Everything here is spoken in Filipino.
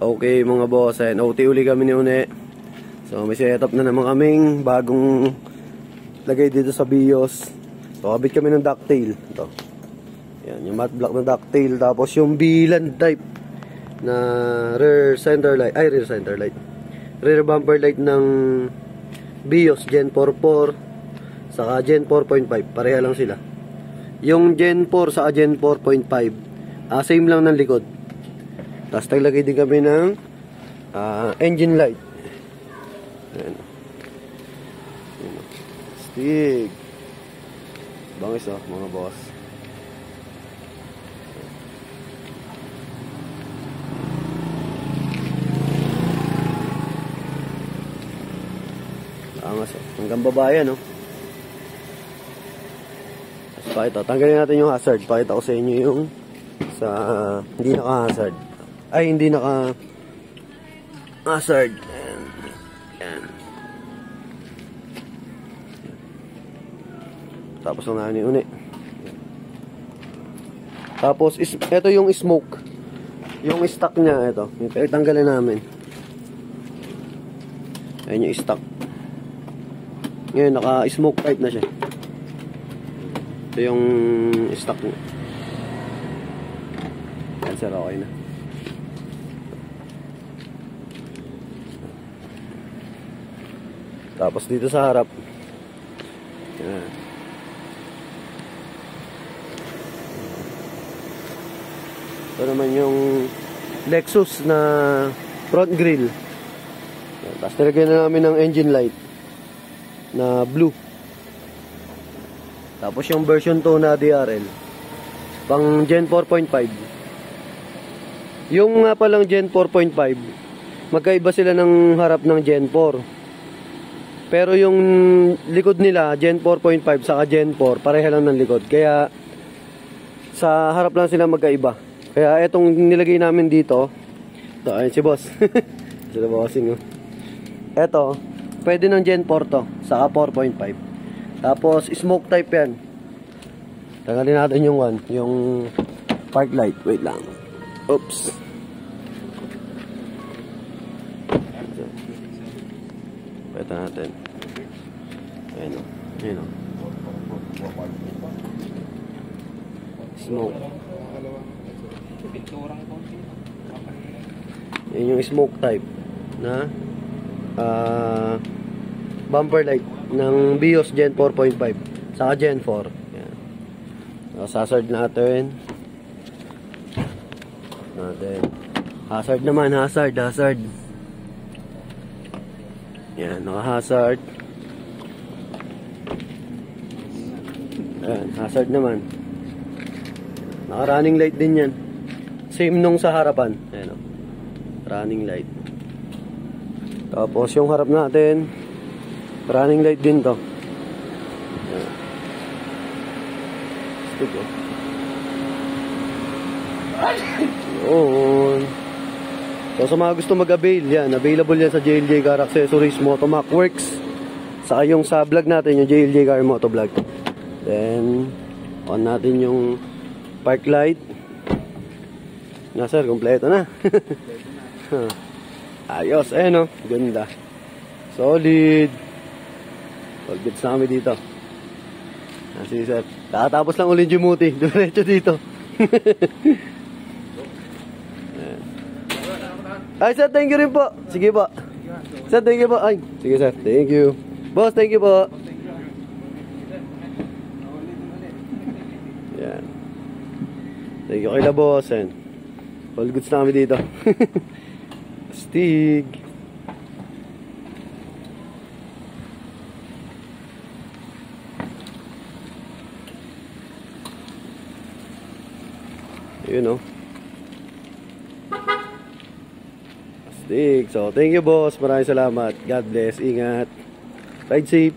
Okay mga boss, OT uli kami ni Une. So may setup na naman kaming bagong lagay dito sa BIOS. So kabit kami ng ducktail. Ito. Yan, yung matte black na ducktail. Tapos yung VLAN type na rear center light. Rear bumper light ng BIOS Gen 4.4 saka Gen 4.5. Pareha lang sila. Yung Gen 4 saka Gen 4.5 same lang ng likod. Tapos taglagay din kami ng engine light. Ayan. Stig. Bangis mga boss. Angas hanggang babayan Tapos pa ito, tanggalin natin yung hazard. Pakita ko sa inyo yung sa hindi naka-hazard. Ay, hindi naka-hazard. Yan. Tapos ang ni Une. Tapos, ito yung smoke. Yung stock niya, ito. Tanggalin namin. Ayan yung stock. Ngayon, naka-smoke pipe na siya. Ito yung stock niya. Yan, sir, okay na. Tapos dito sa harap. Yan. Ito naman yung Lexus na front grille. Yan. Tapos nilagyan na namin ng engine light na blue. Tapos yung version 2 na DRL pang Gen 4.5. Yung nga palang Gen 4.5 magkaiba sila ng harap ng Gen 4. Pero yung likod nila, Gen 4.5 saka Gen 4, pareha lang ng likod. Kaya, sa harap lang sila magkaiba. Kaya, etong nilagay namin dito, ito, ayun si boss. Sila bossing, Ito, pwede ng Gen 4 to, saka 4.5. Tapos, smoke type yan. Tanggalin natin yung park light. Wait lang. Oops. Pwede natin. Ayan o. Smoke. Yan yung smoke type na bumper light ng BIOS Gen 4.5 saka Gen 4. Yan. Hazard natin. Hazard naman, hazard. Yan, naka-hazard. Ayan, hazard naman. Naka-running light din yan. Same nung sa harapan. Ayan, running light. Tapos yung harap natin, running light din to. Ayan. Stick, Yun. So sa mga gusto mag-avail, yan, available yan sa JLJ Car Accessories Motomac Works. Saka yung sa vlog natin, yung JLJ Car Motovlog. Then, on natin yung park light. Na sir, kompleto na. Ayos, no? Ganda. Solid. All goods na kami dito. Sige sir, kakatapos lang ulit yung muti. Diretso dito. Ay sir, thank you rin po. Sige po. Sir, thank you po. Ay, sige sir, thank you. Boss, thank you po. Yan. Thank you kay la boss. All goods na kami dito. Stig. Yun So, thank you boss. Maraming salamat. God bless. Ingat. Ride safe.